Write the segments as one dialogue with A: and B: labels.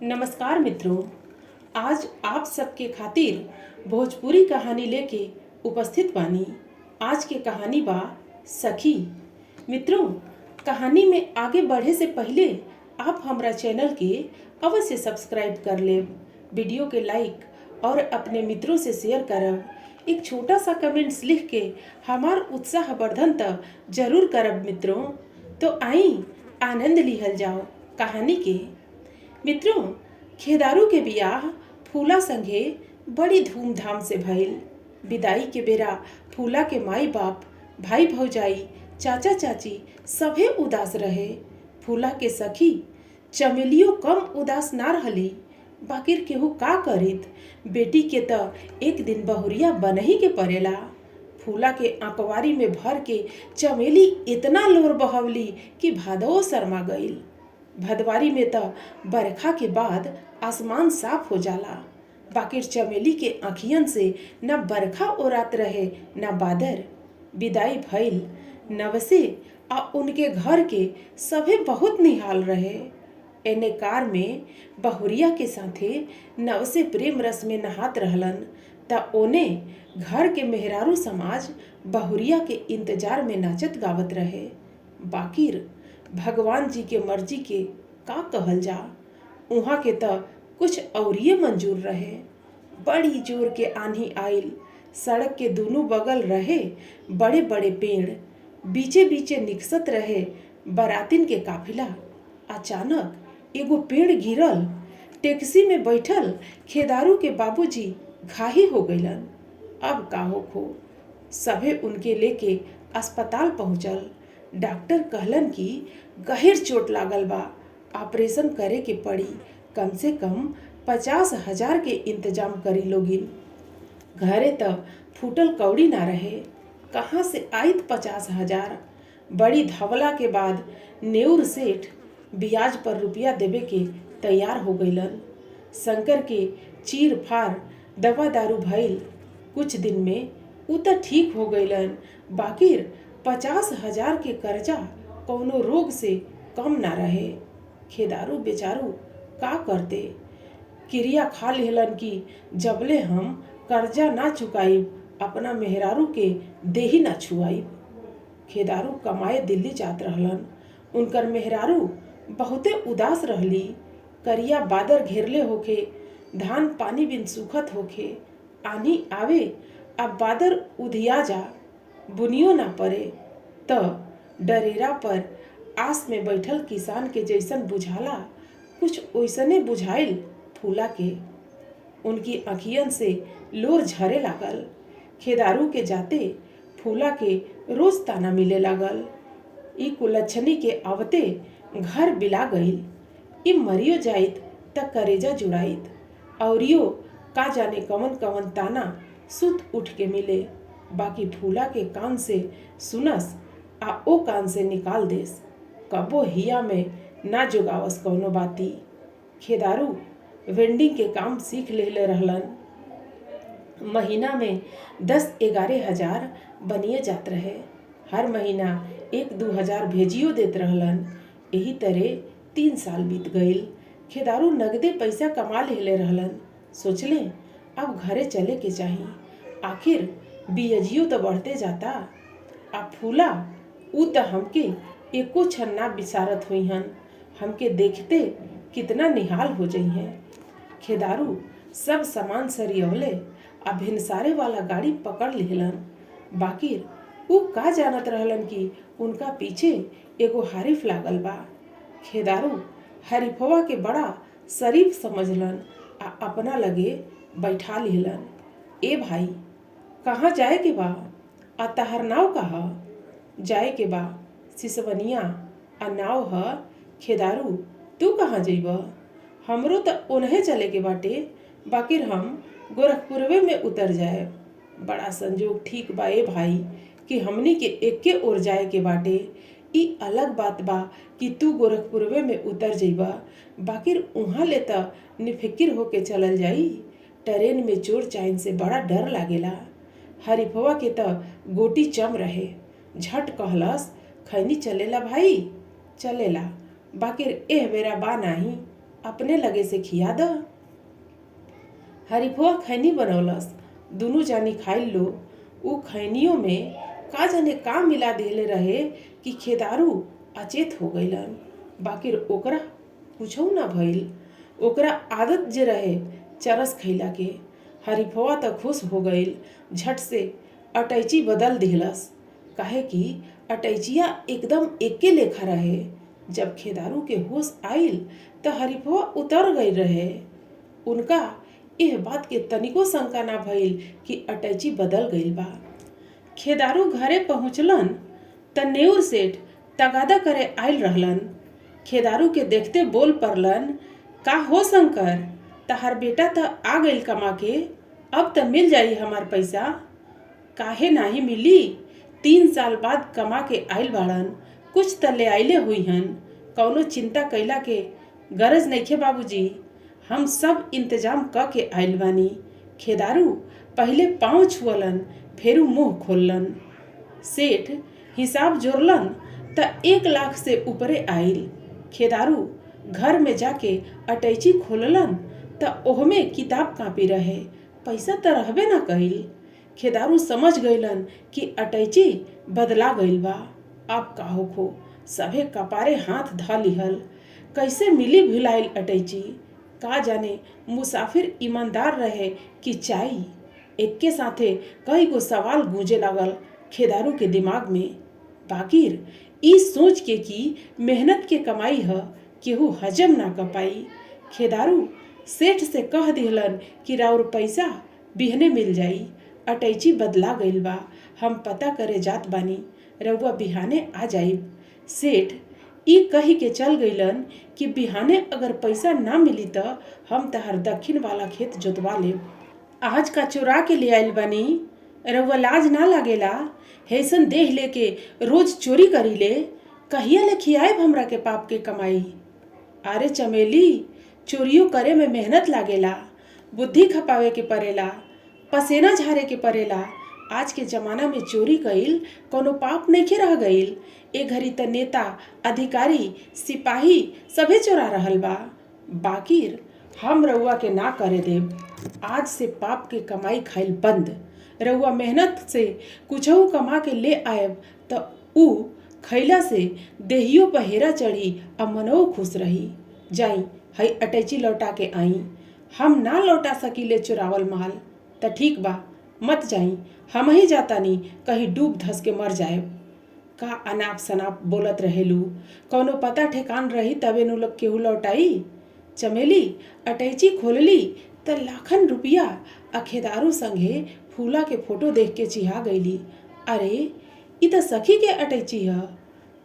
A: नमस्कार मित्रों, आज आप सबके खातिर भोजपुरी कहानी लेके उपस्थित बानी। आज के कहानी बा सखी। मित्रों, कहानी में आगे बढ़े से पहले आप हमारा चैनल के अवश्य सब्सक्राइब कर लेब, वीडियो के लाइक और अपने मित्रों से शेयर करब। एक छोटा सा कमेंट्स लिख के हमार उत्साह वर्धन त जरूर करब मित्रों। तो आई आनंद लिहल जाओ कहानी के। मित्रों, खेदारू के बियाह फूला संगे बड़ी धूमधाम से भइल। विदाई के बेरा फूला के माई बाप, भाई भौजाई, चाचा चाची सभे उदास रहे। फूला के सखी चमेलियो कम उदास ना रहली, बाकिर केहू का करित, बेटी के त एक दिन बहुरिया बनही के पड़ेला। फूला के आंकवारी में भर के चमेली इतना लोर बहवली कि भादवो शर्मा गईल। भदवारी में त बरखा के बाद आसमान साफ हो जाला, बाकिर चमेली के आँखियन से न बरखा ओरात रहे न बादर। विदाई भइल नवसे आ उनके घर के सभे बहुत निहाल रहे। एने कार में बहुरिया के साथे नवसे प्रेम रस में नहात रहलन, त ओने घर के मेहरारू समाज बहुरिया के इंतजार में नाचत गावत रहे। बाकिर भगवान जी के मर्जी के का कहल जा, उहाँ के त कुछ औरिये मंजूर रहे। बड़ी जोर के आंधी आइल, सड़क के दोनों बगल रहे बड़े बड़े पेड़, बीचे बीचे निकसत रहे बरातिन के काफिला। अचानक एगो पेड़ गिरल, टैक्सी में बैठल खेदारू के बाबूजी घाही हो गइलन। अब का होखो, सभे उनके लेके अस्पताल पहुंचल। डॉक्टर कहलन कि गहिर चोट लागल बा, ऑपरेशन करे के पड़ी, कम से कम 50,000 के इंतजाम करी लोगिन। घरे त फूटल कौड़ी ना रहे, कहाँ से आइत 50,000। बड़ी धवला के बाद नेउर सेठ ब्याज पर रुपया देवे के तैयार हो गइलन। शंकर के चीर फार दवा दारू भइल, कुछ दिन में उ त ठीक हो गइलन, बाकिर 50,000 के कर्जा कौनो रोग से कम ना रहे। खेदारू बेचारू का करते, क्रिया खा लेहलन कि जबले हम कर्जा ना चुकाइब अपना मेहरारू के देही ना छुआइब। खेदारू कमाए दिल्ली जात रहलन। उनकर मेहरारू बहुते उदास रहली। करिया बादर घेरले होखे, धान पानी बिन सूखत होखे, आनी आवे अब बादर उधिया जा, बुनियो ना पड़े, त डरेरा पर आस में बैठल किसान के जैसन बुझाला। कुछ ओइसने बुझाइल फूला के। उनकी आँखियन से लोर झरे लागल। खेदारू के जाते फूला के रोज ताना मिले लागल। ई कुलच्छनी के आवते घर बिला गईल। ई मरियो जाइत त करेजा जुड़ाइत, औरियो का जाने कवन कवन ताना सुत उठ के मिले, बाकी फूला के कान से सुनस आ ओ कान से निकाल देस। कबो हिया में ना जोगावस कौनो बाती। खेदारू वेंडिंग के काम सीख लेले रहलन। महीना में 10-11 हजार बनिए जात रहे। हर महीना 1-2 हजार भेजियो देत रहलन। यही तरह 3 साल बीत गईल। खेदारू नगदे पैसा कमा लेले रहलन। सोचले अब घरे चले के चाही, आखिर बियजियो तो बढ़ते जाता। आ फूला उ त हमके एको क्षण ना बिसारत हुईहन, हमके देखते कितना निहाल हो जइहें। खेदारू सब सामान सरियवले आ भिनसारे वाला गाड़ी पकड़ लेहलन, बाकिर उ का जानत रहलन कि उनका पीछे एगो हारिफ लागल बा। खेदारू हरीफवा के बड़ा शरीफ समझलन आ अपना लगे बैठा लेहलन। ए भाई, कहाँ जाए के बा? आ तहर नाव कहा? जाए के बा सिसवनिया, आ नाव ह। खेदारू तू कहाँ जइब? हमरो त ओनहे चले के बाटे, बाकिर हम गोरखपुरवे में उतर जाए। बड़ा संजोग ठीक बा ए भाई कि हमनी के एके ओर जाए के बाटे। ई अलग बात बा कि तू गोरखपुरवे में उतर जइबा, बाकिर उहाँ ले त निफिकिर होके चलल जाई। ट्रेन में चोर चाइन से बड़ा डर लागेला। हरीफवा के त गोटी चम रहे, झट कहलस, खैनी चलेला भाई? चलेला, बाकिर एह बेरा बा नाही, अपने लगे से खिया द। हरिफुआ खैनी बनौलस, दुनू जानी खाइल लो। ऊ खैनियों में का जाने का मिला देले रहे कि खेदारू अचेत हो गईलन। बाकिर ओकरा कुछो ना भइल। ओकरा आदत जे रहे चरस खैला के। हरिफुआ तो खुश हो गईल, झट से अटैची बदल दिहलस, काहे कि अटैचिया एकदम एके लेखा रहे। जब खेदारू के होश आइल तो हरिफुआ उतर गई रहे। उनका यह बात के तनिको शंका ना भइल कि अटैची बदल गईल बा। खेदारू घरे पहुँचलन त नेउर सेठ तगादा करे आइल रहलन। खेदारू के देखते बोल पड़लन, का हो शंकर, तहार बेटा त आ गईल कमा के, अब त मिल जाई हमार पैसा। काहे नाही मिली, 3 साल बाद कमा के आइल बाड़न, कुछ त ले आइले हुई हन। कौनो चिंता कैला के गरज नइखे बाबूजी, हम सब इंतजाम क के आइल बानी। खेदारू पहले पाँव छुअलन, फेरू मुंह खोललन। सेठ हिसाब जोड़लन त 1 लाख से ऊपरे आइल। खेदारू घर में जाके अटैची खोललन त ओहमे किताब कापी रहे, पैसा त रहबे ना कइल। खेदारू समझ गईलन कि अटैची बदला गईल बा। अब का होखो, सभे कपारे हाथ ध लिहल। कैसे मिली भुलाइल अटैची, का जाने मुसाफिर ईमानदार रहे कि चाई। एक साथे कई गो सवाल गूंजे लागल खेदारू के दिमाग में। बाकिर ई सोच के कि मेहनत के कमाई ह केहू हजम ना कर पाई, खेदारू सेठ से कह दिहलन कि राउर पैसा बिहने मिल जाई। अटैची बदला गईल बा, हम पता करे जात बानी, रउआ बिहाने आ जाइब। सेठ ई कही के चल गईलन कि बिहाने अगर पैसा ना मिली त हम तहार दक्षिण वाला खेत जोतवा लेब। आज का चुरा के ले आइल बानी, रउआ लाज ना लागेला? हैसन देह लेके रोज चोरी करीले, कहिया ले खियाएब हमरा के पाप के कमाई। अरे चमेली, चोरियो करे में मेहनत लागेला, बुद्धि खपावे के पड़ेला, पसेना झारे के पड़ेला। आज के जमाना में चोरी कईल कोनो पाप नइखे रह गईल। ए घड़ी त नेता, अधिकारी, सिपाही सभे चोरा रहल बा। बाकिर हम रउआ के ना करे देब। आज से पाप के कमाई खाइल बंद। रउआ मेहनत से कुछऊ कमा के ले आएब त ऊ खैला से देहियो पर हेरा चढ़ी आ मनऊ खुश रही। जाई हई अटैची लौटा के आई। हम ना लौटा सकीले चुरावल माल त ठीक बा, मत जाई, हम ही जातानी, कहीं डूब धस के मर जाएब। का अनाप शनाप बोलत रहेलू, कौनो पता ठेकान रही तबे नु लोग केहू लौटाई। चमेली अटैची खोलली त लाखन रुपया आ खेदारू संगे फूला के फोटो देख के चिहा गईली। अरे ई त सखी के अटैची ह।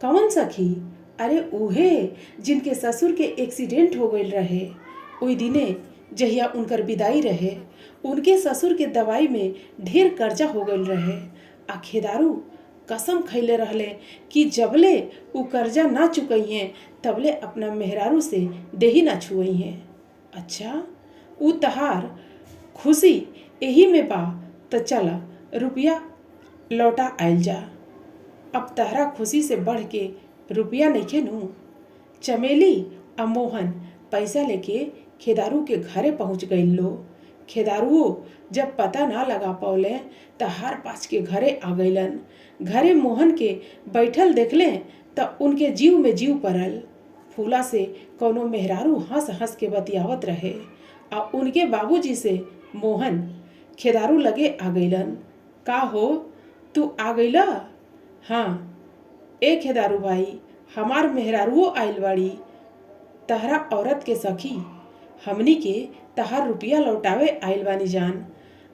A: कौन सखी? अरे उहे जिनके ससुर के एक्सीडेंट हो गईल रहे। ओई दिने जहिया उनकर विदाई रहे, उनके ससुर के दवाई में ढेर कर्जा हो गईल रहे। आ खेदारू कसम खैले रहले कि जबले उ कर्जा ना चुकइहे तबले अपना मेहरारू से देही ना छुअइहे। अच्छा, उ तहार खुशी यही में बा त चला रुपया लौटा आइल जा। अब तहरा खुशी से बढ़ के रुपया नइखे नु। चमेली आ मोहन पैसा लेके खेदारू के घरे पहुंच गईल लो। खेदारुओ जब पता ना लगा पौले त हार पाँच के घरे आ गईलन। घरे मोहन के बैठल देखले त उनके जीव में जीव पड़ल। फूला से कौनो मेहरारू हंस हंस के बतियावत रहे आ उनके बाबूजी से मोहन खेदारू लगे आ गईलन। का हो, तू आ गईला? हाँ ए खेदारू भाई, हमार मेहरारूओ आइल बाड़ी, तहरा औरत के सखी। हमनी के तहार रुपया लौटावे आइल बानी जान।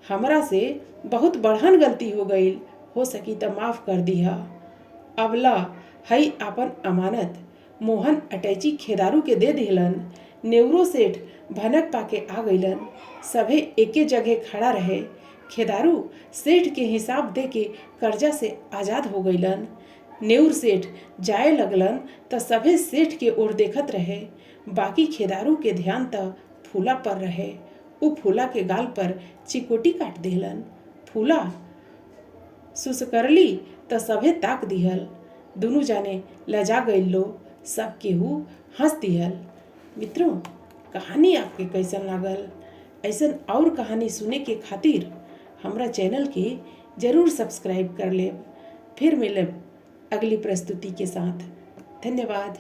A: हमरा से बहुत बड़हन गलती हो गईल, हो सकी त माफ कर दिहा। अब ला हई आपन अमानत। मोहन अटैची खेदारू के दे दिहलन। नेउरो सेठ भनक पाके आ गईलन। सभे एके जगह खड़ा रहे। खेदारू सेठ के हिसाब दे के कर्जा से आजाद हो गईलन। नेउर सेठ जाए लगलन त सभे सेठ के ओर देखत रहे। बाकी खेदारू के ध्यान त फूला पर रहे। उ फूला के गाल पर चिकोटी काट देहलन। फूला सुसकरली त सभे ताक दिहल। दुनू जाने लजा गईल लो। सब केहू हंस दिहल। मित्रों, कहानी आपके कैसन लागल। ऐसन और कहानी सुने के खातिर हमरा चैनल के जरूर सब्सक्राइब कर लेब। फिर मिलब अगली प्रस्तुति के साथ। धन्यवाद।